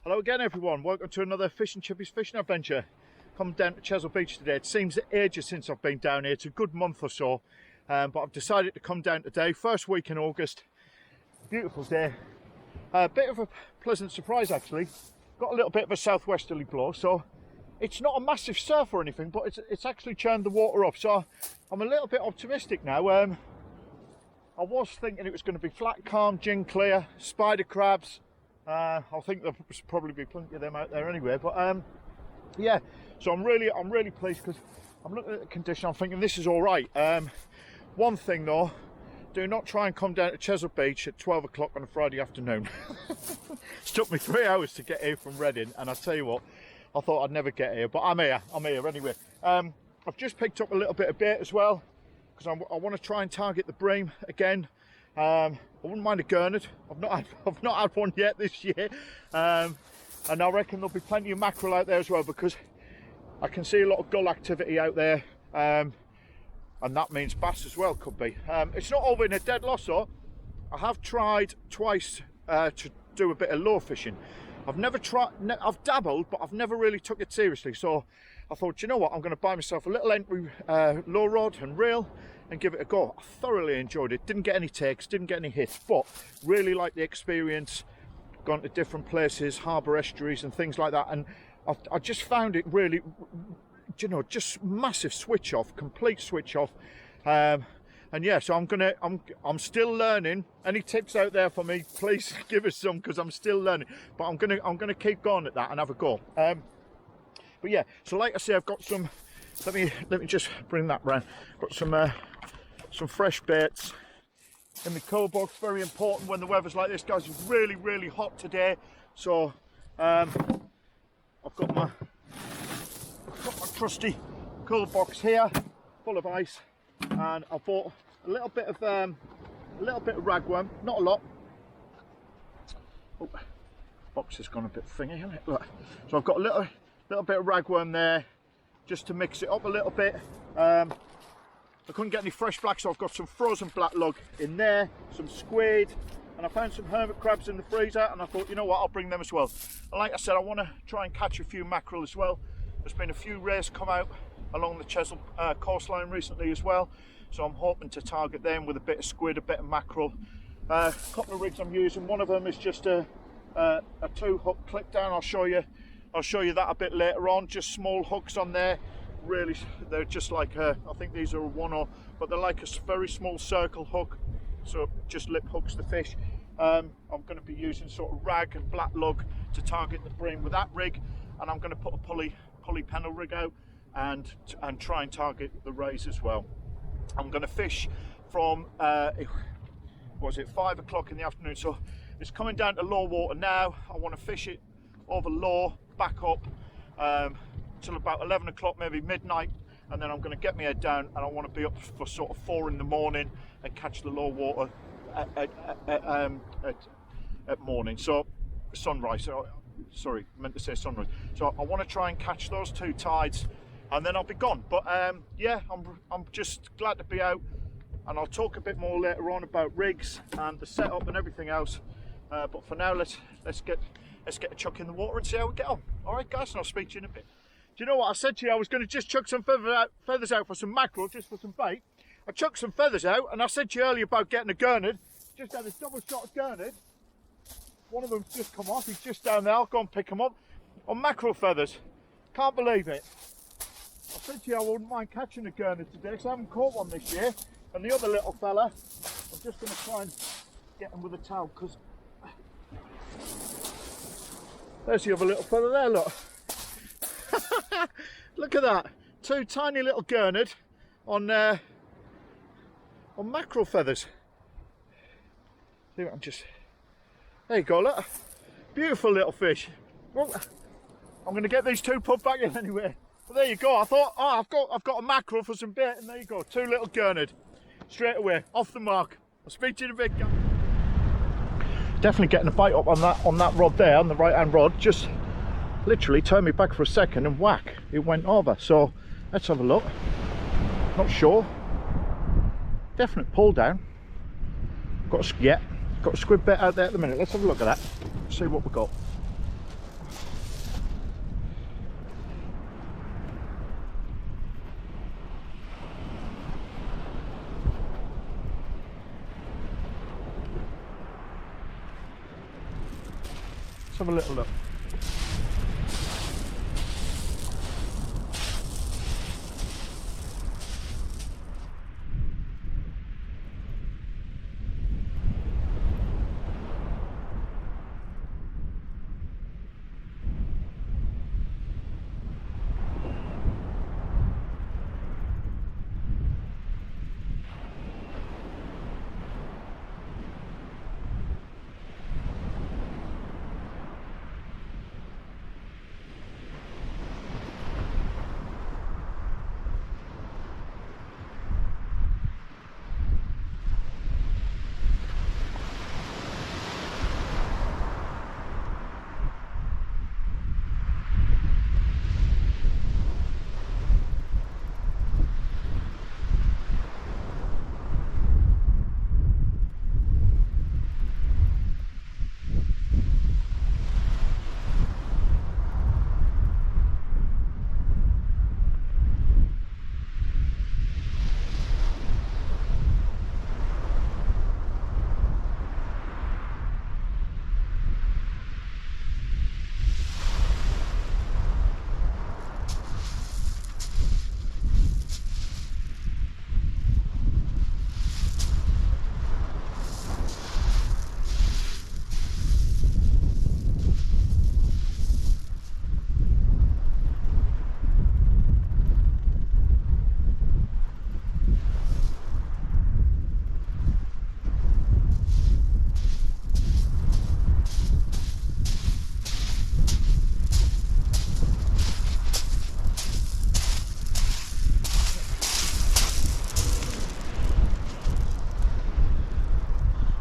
Hello again everyone, welcome to another Fish and Chippies fishing adventure. Come down to Chesil Beach today. It seems ages since I've been down here. It's a good month or so, but I've decided to come down today. First week in August, beautiful day. A bit of a pleasant surprise actually. Got a little bit of a southwesterly blow, so it's not a massive surf or anything, but it's actually churned the water up. So I'm a little bit optimistic now. I was thinking it was going to be flat, calm, gin clear, spider crabs. I think there'll probably be plenty of them out there anyway, but yeah, so I'm really pleased because I'm looking at the condition. I'm thinking this is all right. One thing though, do not try and come down to Chesil Beach at 12 o'clock on a Friday afternoon. It's took me 3 hours to get here from Reading, and I tell you what, I thought I'd never get here, but I'm here anyway. I've just picked up a little bit of bait as well because I want to try and target the bream again. I wouldn't mind a Gurnard. I've not had one yet this year, and I reckon there'll be plenty of mackerel out there as well because I can see a lot of gull activity out there, and that means bass as well could be. It's not over in a dead loss though. I have tried twice to do a bit of lure fishing. I've dabbled, but I've never really took it seriously. So I thought, you know what, I'm going to buy myself a little entry lure rod and reel and give it a go. I thoroughly enjoyed it. Didn't get any takes, didn't get any hits, but really liked the experience. Gone to different places, harbour estuaries and things like that, and I just found it really, you know, just massive switch off, complete switch off. And yeah, so I'm still learning. Any tips out there for me, please give us some, because I'm still learning. But I'm gonna keep going at that and have a go. But yeah, so like I say, I've got some. Let me just bring that round. Got some fresh baits in the cold box. Very important when the weather's like this, guys. It's really hot today. So I've got my trusty cold box here, full of ice, and I bought a little bit of ragworm, not a lot. Oh, box has gone a bit thingy, hasn't it? Look. So I've got a little bit of ragworm there, just to mix it up a little bit. I couldn't get any fresh black, so I've got some frozen black lug in there, some squid, and I found some hermit crabs in the freezer, and I thought, you know what, I'll bring them as well. And like I said, I want to try and catch a few mackerel as well. There's been a few rays come out along the Chesil coastline recently as well, so I'm hoping to target them with a bit of squid, a bit of mackerel. A couple of rigs I'm using. One of them is just a 2-hook clip down. I'll show you that a bit later on. Just small hooks on there. Really, they're just like I think these are a 1/0, but they're like a very small circle hook, so just lip hooks the fish. I'm going to be using sort of rag and black lug to target the bream with that rig, and I'm going to put a pulley pennel rig out and try and target the rays as well. I'm going to fish from 5 o'clock in the afternoon, so it's coming down to low water now. I want to fish it over low, back up till about 11 o'clock, maybe midnight, and then I'm going to get my head down, and I want to be up for sort of 4 in the morning and catch the low water at morning. So sunrise. Sorry, I meant to say sunrise. So I want to try and catch those 2 tides, and then I'll be gone. But yeah, I'm just glad to be out, and I'll talk a bit more later on about rigs and the setup and everything else. But for now, let's get a chuck in the water and see how we get on. All right, guys, and I'll speak to you in a bit. Do you know what I said to you? I was going to just chuck some feathers out for some mackerel, just for some bait. I chucked some feathers out, and I said to you earlier about getting a Gurnard. Just had a double shot Gurnard. One of them's just come off. He's just down there. I'll go and pick him up on mackerel feathers. Can't believe it. I said to you I wouldn't mind catching a Gurnard today, because I haven't caught one this year. And the other little fella, I'm just going to try and get him with a towel, because there's the other little fella there, look. Look at that, 2 tiny little Gurnard on mackerel feathers. See if I can just, there you go, look. Beautiful little fish. Well, I'm going to get these two put back in anyway. Well, there you go. I thought, oh, I've got a mackerel for some bait, and there you go. Two little Gurnard. Straight away, off the mark. I'll speak to you in a bit. Definitely getting a bite up on that rod there, on the right hand rod. Just literally turned me back for a second and whack, it went over. So let's have a look. Not sure. Definite pull down. Got a squid bait out there at the minute. Let's have a look at that. See what we've got. Let's have a little look.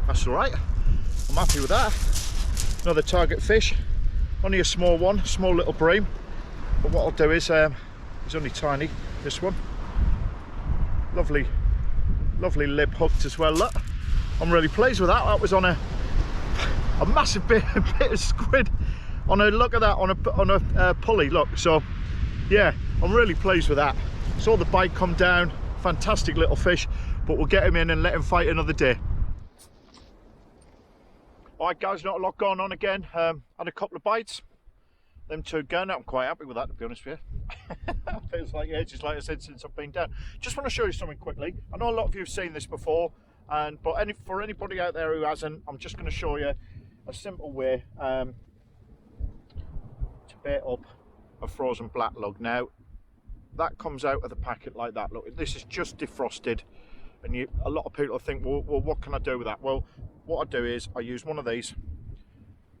That's all right, I'm happy with that. Another target fish, only a small one, small little bream. But what I'll do is, he's only tiny, this one. Lovely lip hooked as well, look. I'm really pleased with that. That was on a massive bit of squid. On a, look at that, on a pulley, look. So yeah, I'm really pleased with that. Saw the bite come down, fantastic little fish, but we'll get him in and let him fight another day. Alright guys, not a lot going on again. Had a couple of bites. Them two Gurnard, I'm quite happy with that, to be honest with you. Feels like ages, like I said, since I've been down. Just want to show you something quickly. I know a lot of you have seen this before, but for anybody out there who hasn't, I'm just going to show you a simple way to bait up a frozen black lug. Now, that comes out of the packet like that. Look, this is just defrosted. And a lot of people think, well, what can I do with that? Well, what I do is I use one of these,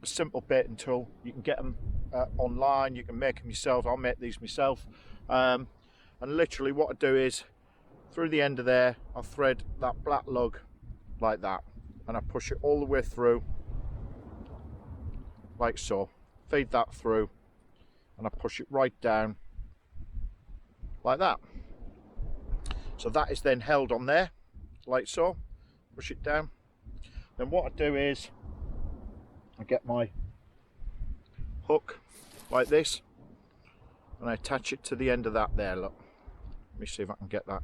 a simple baiting tool. You can get them online, you can make them yourself. I'll make these myself. And literally what I do is, through the end of there, I thread that black lug like that. And I push it all the way through, like so. Feed that through, and I push it right down, like that. So that is then held on there, like so. Push it down. Then what I do is, I get my hook, like this, and I attach it to the end of that there, look. Let me see if I can get that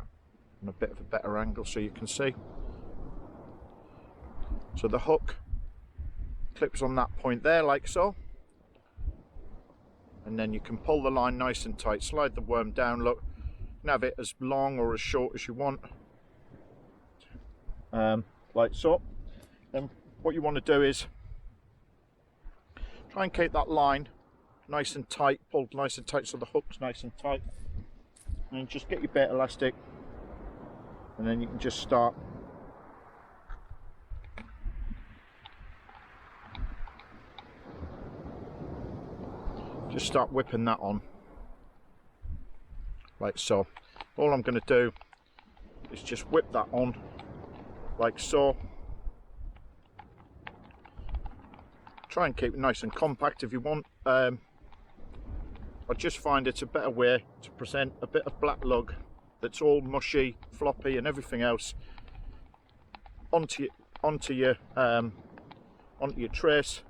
on a bit of a better angle so you can see. So the hook clips on that point there, like so. And then you can pull the line nice and tight, slide the worm down, look. You can have it as long or as short as you want, like so. Then what you want to do is try and keep that line nice and tight, pulled nice and tight so the hook's nice and tight, and then just get your bait elastic, and then you can just start just start whipping that on, like so. All I'm going to do is just whip that on, like so. Try and keep it nice and compact if you want. I just find it's a better way to present a bit of black lug that's all mushy, floppy and everything else onto your trace.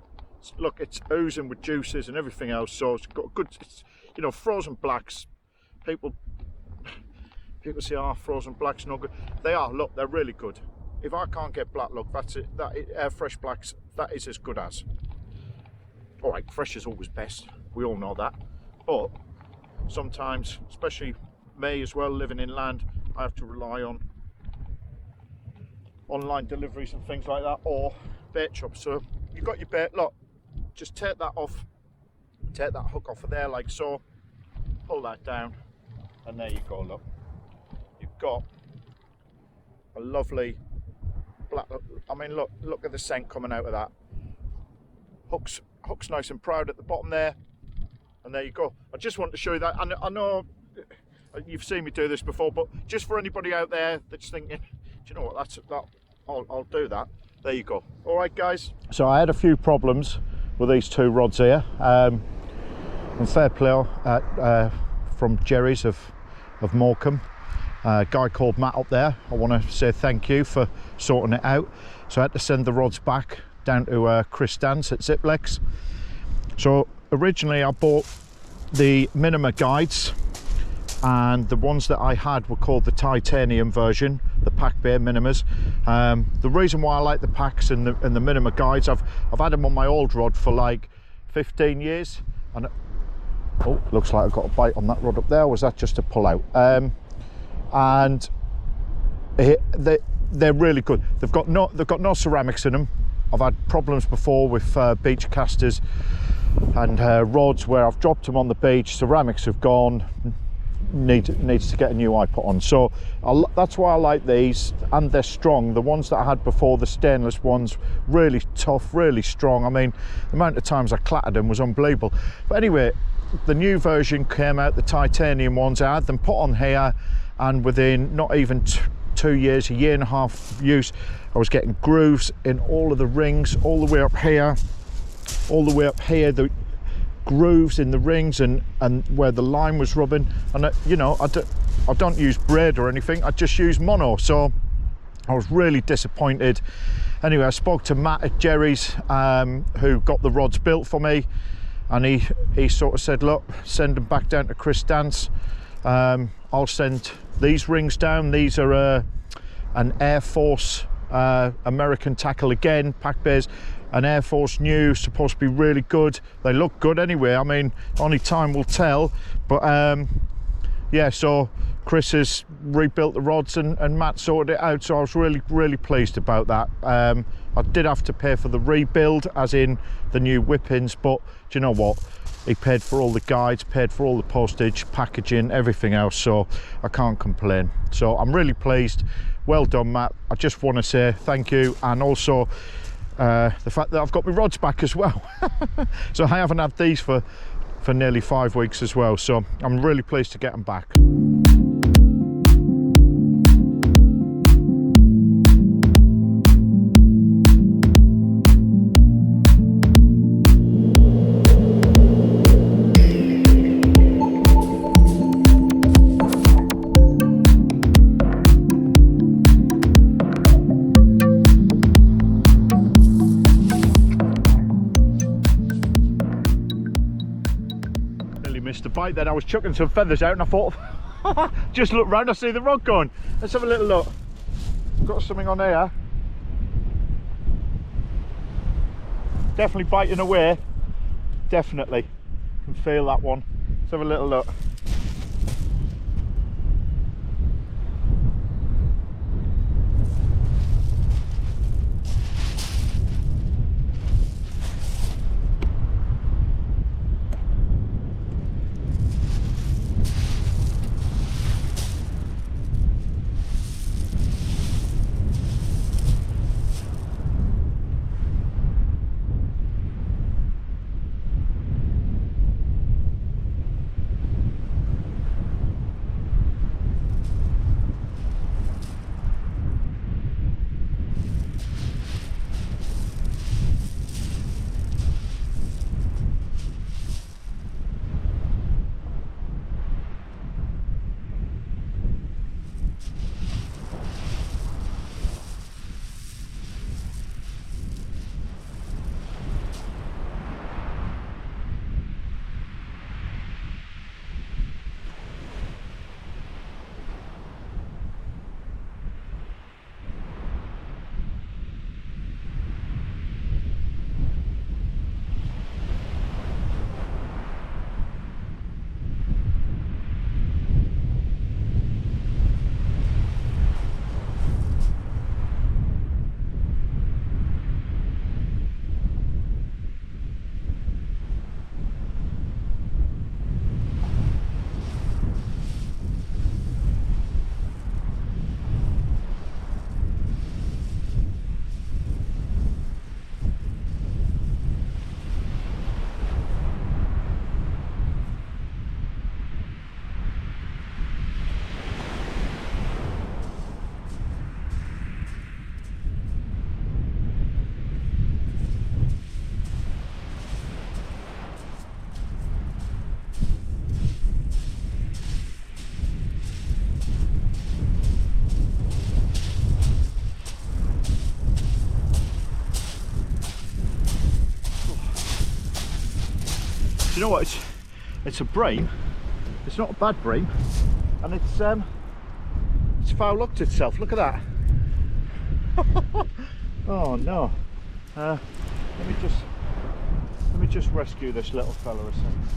Look, it's oozing with juices and everything else, so it's got good, you know, frozen blacks. People say, oh, frozen blacks no good. They are. Look, they're really good. If I can't get black lug, that's it. Fresh blacks, that is as good as. All right, fresh is always best. We all know that. But sometimes, especially me as well, living inland, I have to rely on online deliveries and things like that, or bait shops. So you've got your bait. Look, just take that off, take that hook off of there like so, pull that down, and there you go. Look, you've got a lovely black, I mean, look at the scent coming out of that. Hook's nice and proud at the bottom there, and there you go. I just want to show you that. I know you've seen me do this before, but just for anybody out there that's thinking, do you know what, I'll do that. There you go. All right, guys. So I had a few problems with these two rods here. And fair play from Jerry's of Morecambe. A guy called Matt up there. I want to say thank you for sorting it out. So I had to send the rods back down to Chris Dance at Ziplex. So originally I bought the Minima guides, and the ones that I had were called the titanium version, the pack bear Minimas. The reason why I like the packs and the Minima guides, I've had them on my old rod for like 15 years, and oh, looks like I've got a bite on that rod up there. Or was that just a pull out? And they're really good. They've got no ceramics in them. I've had problems before with beach casters and rods where I've dropped them on the beach, ceramics have gone, needs to get a new eye put on. So that's why I like these, and they're strong. The ones that I had before, the stainless ones, really tough, really strong. I mean, the amount of times I clattered them was unbelievable. But anyway, the new version came out, the titanium ones. I had them put on here, and within not even 2 years, a year and a half use, I was getting grooves in all of the rings, all the way up here, the grooves in the rings and where the line was rubbing. And you know, I don't use braid or anything, I just use mono. So I was really disappointed. Anyway, I spoke to Matt at Jerry's, who got the rods built for me, and he sort of said, look, send them back down to Chris Dance. I'll send these rings down. These are an Air Force American tackle again, pack bears, an Air Force new, supposed to be really good. They look good anyway. I mean, only time will tell. But yeah, so Chris has rebuilt the rods and Matt sorted it out. So I was really pleased about that. I did have to pay for the rebuild, as in the new whippings, but do you know what? He paid for all the guides, paid for all the postage, packaging, everything else, so I can't complain. So I'm really pleased. Well done, Matt. I just want to say thank you, and also the fact that I've got my rods back as well. So I haven't had these for nearly 5 weeks as well, so I'm really pleased to get them back. Missed a bite then. I was chucking some feathers out and I thought, just look round, I see the rod going. Let's have a little look. Got something on here. Definitely biting away. Definitely. Can feel that one. Let's have a little look. know what? It's a bream. It's not a bad bream, and it's foul looked itself. Look at that. Oh no. Let me just rescue this little fella a second.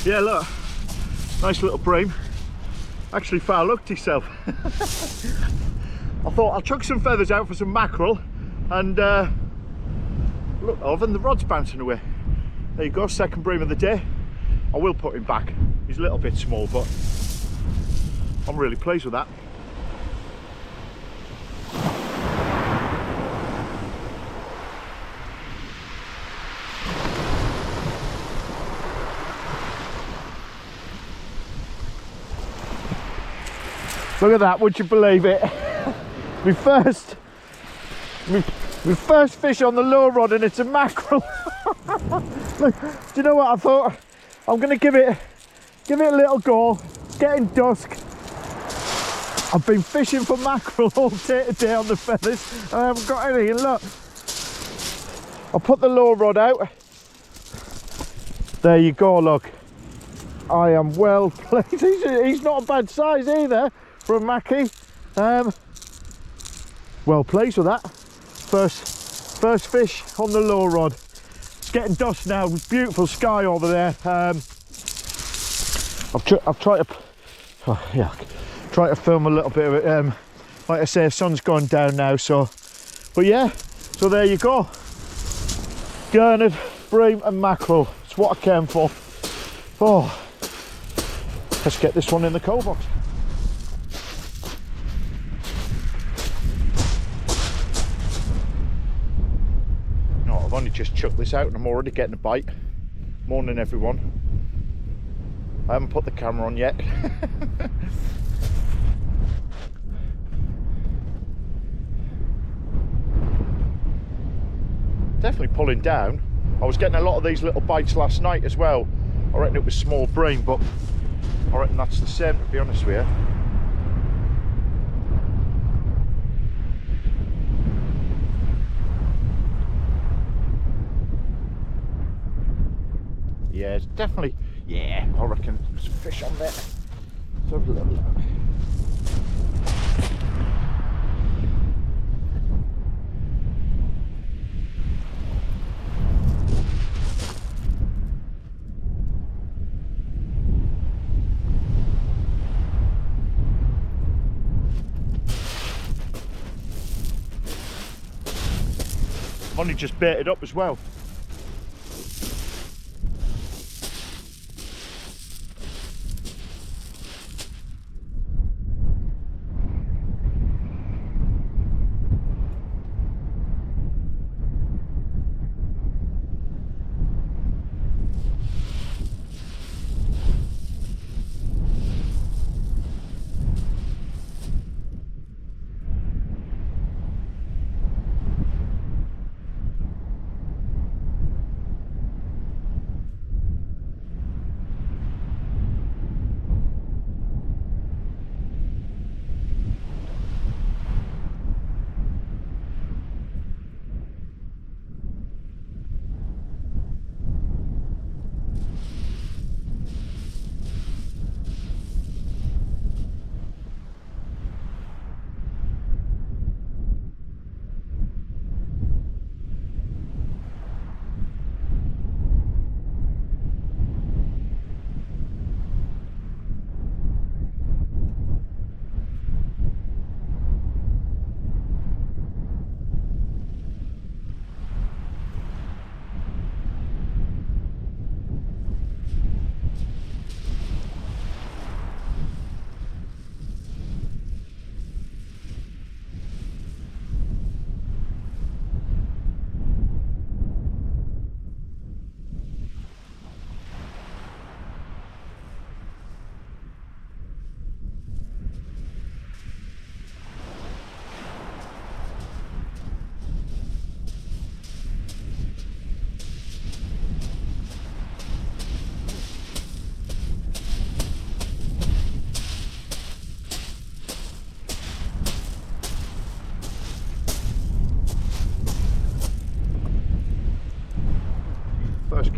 Yeah, look, nice little bream. Actually foul looked himself. I thought I'll chuck some feathers out for some mackerel, and look, Oven, the rod's bouncing away. There you go, second bream of the day. I will put him back. He's a little bit small, but I'm really pleased with that. Look at that, would you believe it? my first fish on the lure rod, and it's a mackerel. Look, do you know what I thought? I'm gonna give it a little go. It's getting dusk. I've been fishing for mackerel all day today on the feathers, and I haven't got any. And look, I'll put the lure rod out. There you go, look. I am well placed. He's not a bad size either for a mackie. Well placed with that. First fish on the lure rod. It's getting dusk now. Beautiful sky over there. I've tried to, try to film a little bit of it. Like I say, the sun's gone down now. So, but yeah. So there you go. Gurnard, bream, and mackerel. It's what I came for. Oh, let's get this one in the cold box. I've only just chucked this out and I'm already getting a bite. Morning everyone. I haven't put the camera on yet. Definitely pulling down. I was getting a lot of these little bites last night as well. I reckon it was small bream, but I reckon that's the same, to be honest with you. Yeah, it's definitely, yeah, I reckon there's a fish on there. Let's have a little look. I've only just baited up as well.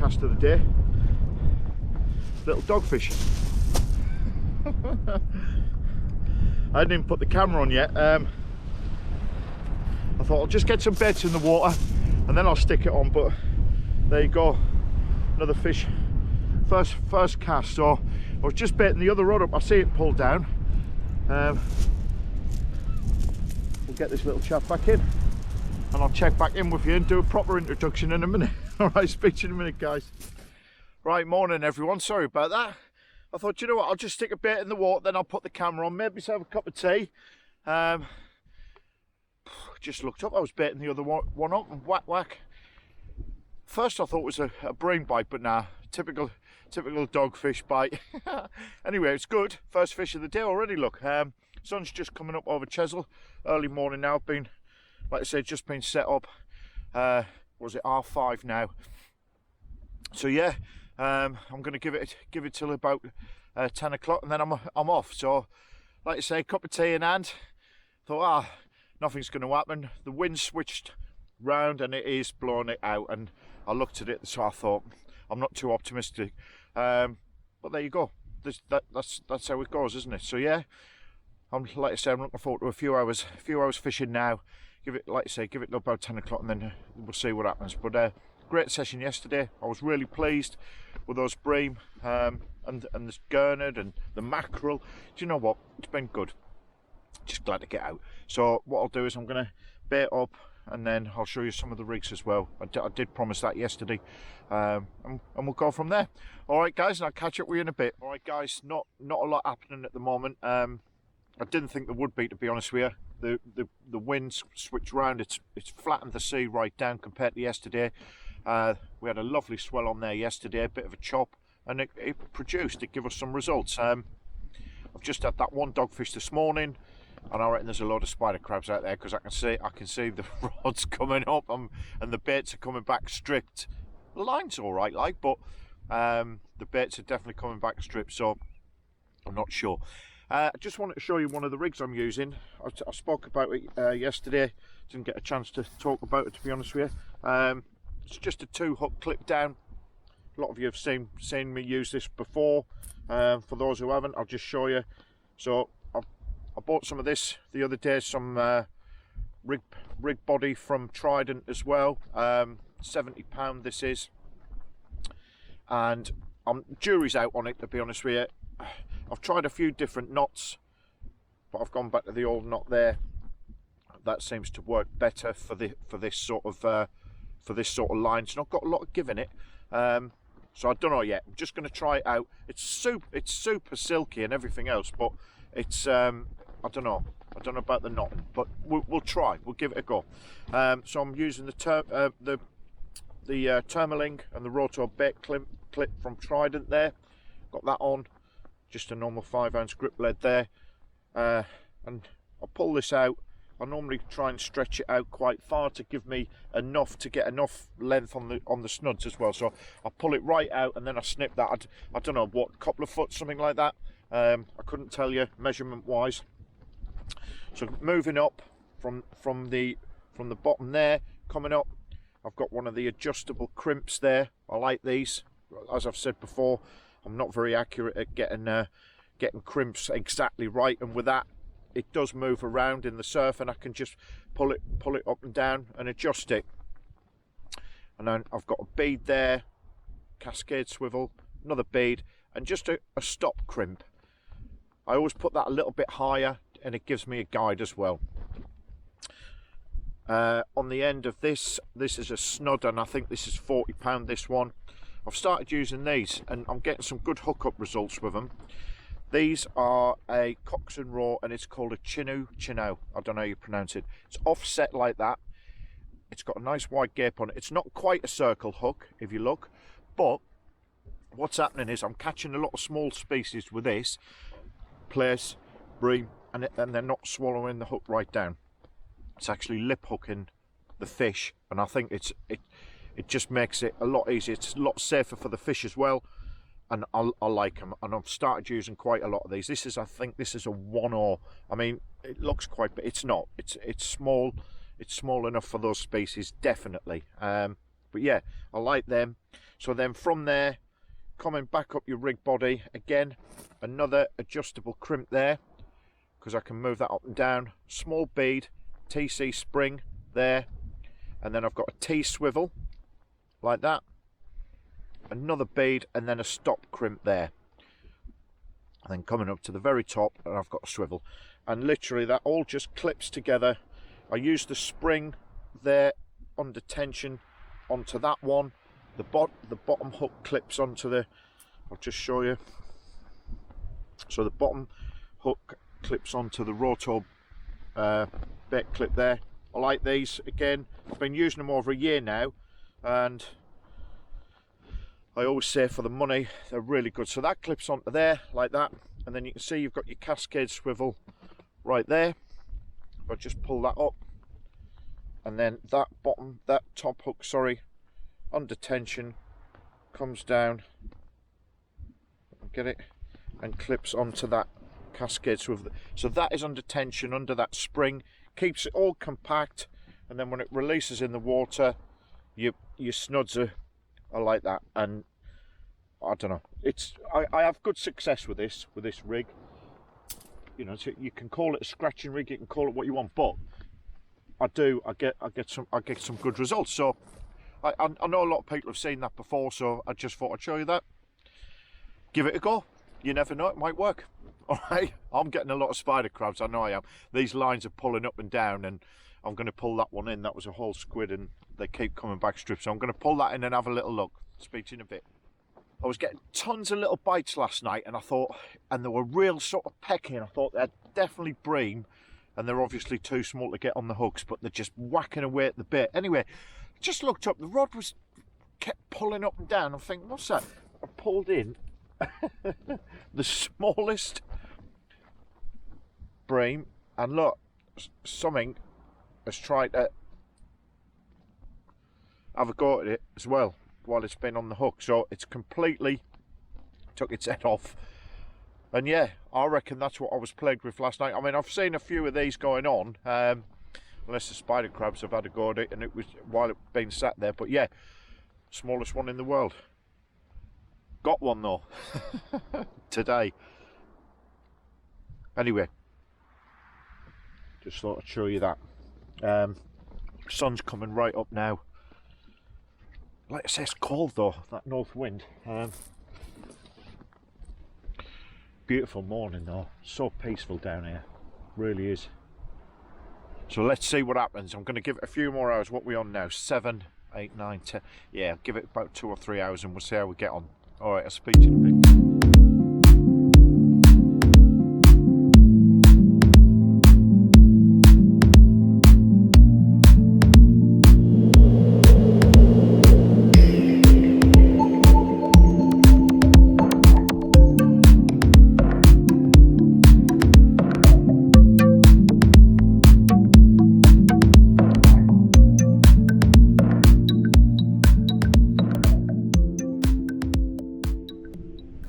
cast of the day. Little dogfish. I didn't even put the camera on yet. I thought I'll just get some baits in the water and then I'll stick it on, but there you go, another fish. First cast. So I was just baiting the other rod up, I see it pulled down. We'll get this little chap back in and I'll check back in with you and do a proper introduction in a minute. Alright, speak to you in a minute, guys. Right, morning everyone, sorry about that. I thought, you know what, I'll just stick a bait in the water, then I'll put the camera on, maybe have a cup of tea. Just looked up, I was baiting the other one up and whack whack. First I thought it was a bream bite, but nah, typical dogfish bite. Anyway, it's good, first fish of the day already, look. Sun's just coming up over Chesil, early morning now. I've been, like I said, just been set up. Was it R5 now? So yeah, I'm going to give it till about 10 o'clock and then I'm off. So, like I say, cup of tea in hand. Thought, nothing's going to happen. The wind switched round and it is blowing it out. And I looked at it, so I thought I'm not too optimistic. But there you go. That's how it goes, isn't it? So yeah, like I say, I'm looking forward to a few hours fishing now. Give it, like I say, give it about 10 o'clock and then we'll see what happens. But great session yesterday. I was really pleased with those bream and this Gurnard and the mackerel. Do you know what? It's been good. Just glad to get out. So what I'll do is I'm going to bait up and then I'll show you some of the rigs as well. I did promise that yesterday, and we'll go from there. All right, guys, and I'll catch up with you in a bit. All right, guys, not a lot happening at the moment. I didn't think there would be, to be honest with you. The winds switched round. It's flattened the sea right down compared to yesterday. We had a lovely swell on there yesterday, a bit of a chop, and it gave us some results. I've just had that one dogfish this morning, and I reckon there's a load of spider crabs out there because I can see the rods coming up and the baits are coming back stripped. The line's all right, like, but the baits are definitely coming back stripped, so I'm not sure. I just wanted to show you one of the rigs I'm using. I spoke about it yesterday. Didn't get a chance to talk about it, to be honest with you. It's just a 2-hook clip down. A lot of you have seen me use this before. For those who haven't, I'll just show you. So I bought some of this the other day, some rig body from Trident as well. £70 this is, and jury's out on it, to be honest with you. I've tried a few different knots, but I've gone back to the old knot there. That seems to work better for this sort of line. It's not got a lot of give in it, so I don't know yet. I'm just going to try it out. It's super silky and everything else, but it's I don't know about the knotting, but we'll try. We'll give it a go. So I'm using the Tourmaline and the Rotor bait clip from Trident there. Got that on. Just a normal 5-ounce grip lead there, and I'll pull this out. I normally try and stretch it out quite far to give me enough to get enough length on the snuds as well. So I pull it right out and then I snip that. I don't know what, couple of foot, something like that. I couldn't tell you measurement wise. So moving up from the bottom there, coming up, I've got one of the adjustable crimps there. I like these. As I've said before, I'm not very accurate at getting crimps exactly right, and with that it does move around in the surf and I can just pull it up and down and adjust it. And then I've got a bead there, cascade swivel, another bead, and just a stop crimp. I always put that a little bit higher and it gives me a guide as well. On the end of this is a snud, and I think this is £40, this one. I've started using these and I'm getting some good hookup results with them. These are a Cox and Raw, and it's called a Chino. I don't know how you pronounce it. It's offset like that. It's got a nice wide gape on it. It's not quite a circle hook, if you look, but what's happening is I'm catching a lot of small species with this place, bream, and they're not swallowing the hook right down. It's actually lip hooking the fish, and I think it just makes it a lot easier. It's a lot safer for the fish as well, and I like them, and I've started using quite a lot of these. I think this is a 1/0. I mean, it looks quite, but it's not. It's small. It's small enough for those species, definitely. But yeah, I like them. So then from there, coming back up your rig body, again, another adjustable crimp there, because I can move that up and down. Small bead, TC spring there, and then I've got a T swivel, like that. Another bead, and then a stop crimp there. And then coming up to the very top, and I've got a swivel. And literally that all just clips together. I use the spring there under tension onto that one. The bottom hook clips onto the, I'll just show you. So the bottom hook clips onto the rotor bit clip there. I like these. Again, I've been using them over a year now, and I always say for the money they're really good. So that clips onto there like that, and then you can see you've got your cascade swivel right there. I'll just pull that up, and then that top hook, sorry, under tension, comes down, get it, and clips onto that cascade swivel. So that is under tension under that spring, keeps it all compact, and then when it releases in the water, your snuds are like that. And I don't know, I have good success with this rig. You know, so you can call it a scratching rig, you can call it what you want, but I get some good results. So I know a lot of people have seen that before, so I just thought I'd show you that. Give it a go. You never know, it might work. All right, I'm getting a lot of spider crabs, I know I am. These lines are pulling up and down, and I'm going to pull that one in. That was a whole squid, and they keep coming back strips, so I'm going to pull that in and have a little look. Speak to you in a bit. I was getting tons of little bites last night, and I thought, and they were real sort of pecking. I thought they're definitely bream, and they're obviously too small to get on the hooks, but they're just whacking away at the bit. Anyway, I just looked up, the rod kept pulling up and down. I'm thinking, what's that? I pulled in the smallest bream, and look, something has tried to have a go at it as well while it's been on the hook, so it's completely took its head off. And yeah, I reckon that's what I was plagued with last night. I mean, I've seen a few of these going on, unless the spider crabs have had a go at it, and it was while it been sat there. But yeah, smallest one in the world. Got one though today. Anyway, just thought I'd show you that. Sun's coming right up now. Like I say, it's cold though, that north wind. Beautiful morning though, so peaceful down here, really is. So let's see what happens. I'm going to give it a few more hours. What are we on now? 7, 8, 9, 10. Yeah, give it about 2 or 3 hours and we'll see how we get on. Alright, I'll speak to you in a bit.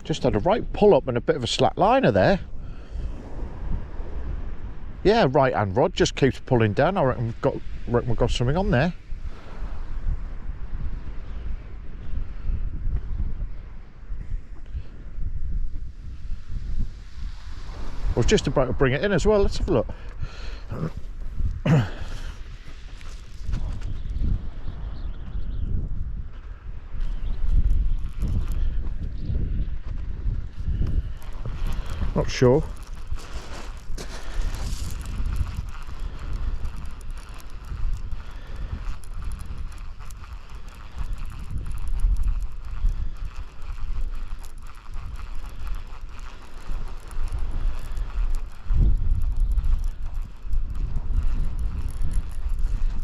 Just had a right pull up and a bit of a slack liner there. Yeah, right hand rod just keeps pulling down. I reckon we've got something on there. I was just about to bring it in as well. Let's have a look. Not sure.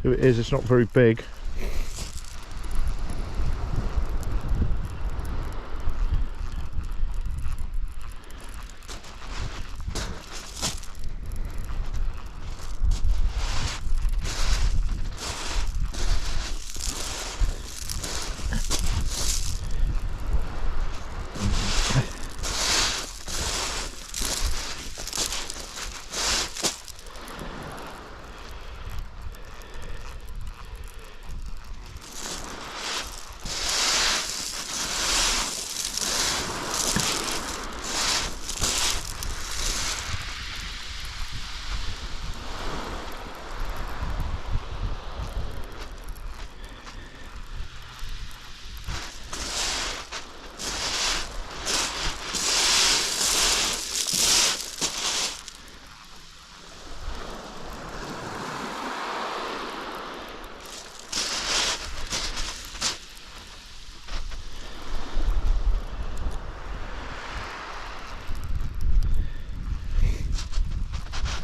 If it is, it's not very big.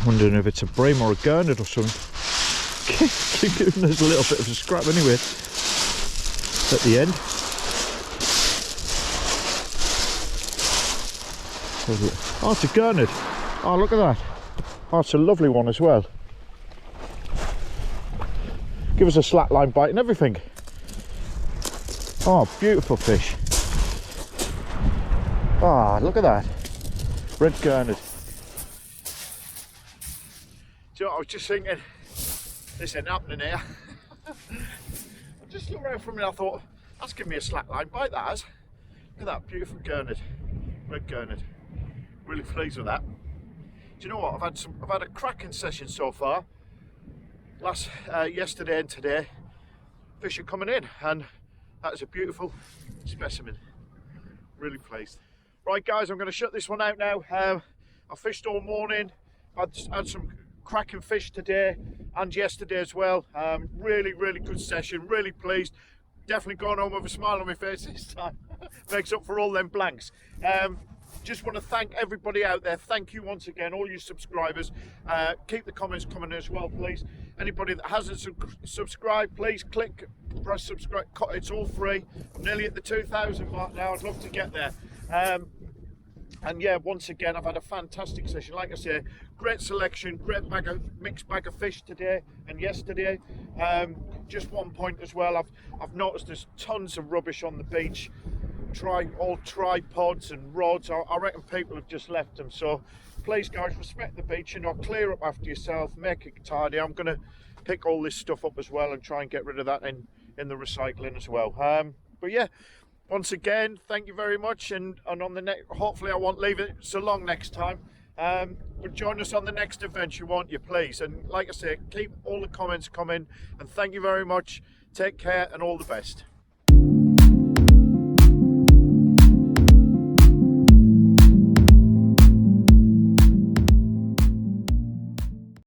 Wondering if it's a Bream or a Gurnard or something. Keep giving us a little bit of a scrap anyway at the end. Oh, it's a Gurnard. Oh, look at that. Oh, it's a lovely one as well. Give us a slackline bite and everything. Oh, beautiful fish. Ah, oh, look at that. Red Gurnard. Do you know what I was just thinking? This ain't happening here. I just looked around for a minute, I thought, that's giving me a slackline bite, that has. Look at that beautiful Gurnard. Red Gurnard. Really pleased with that. Do you know what? I've had a cracking session so far. Yesterday and today, fish are coming in, and that is a beautiful specimen. Really pleased. Right, guys, I'm going to shut this one out now. I fished all morning. Had some cracking fish today and yesterday as well. Really good session. Really pleased. Definitely going home with a smile on my face this time. Makes up for all them blanks. Just want to thank everybody out there. Thank you once again, all you subscribers. Keep the comments coming as well, please. Anybody that hasn't subscribed, please press subscribe. It's all free. I'm nearly at the 2,000 mark now. I'd love to get there. And yeah, once again, I've had a fantastic session. Like I say, great selection, great mixed bag of fish today and yesterday. Just one point as well, I've noticed there's tons of rubbish on the beach. All tripods and rods. I reckon people have just left them. So please, guys, respect the beach. You know, clear up after yourself, make it tidy. I'm going to pick all this stuff up as well and try and get rid of that in the recycling as well. But yeah. Once again, thank you very much, and on the next, hopefully I won't leave it so long next time. But join us on the next adventure, won't you, please? And like I say, keep all the comments coming, and thank you very much. Take care and all the best.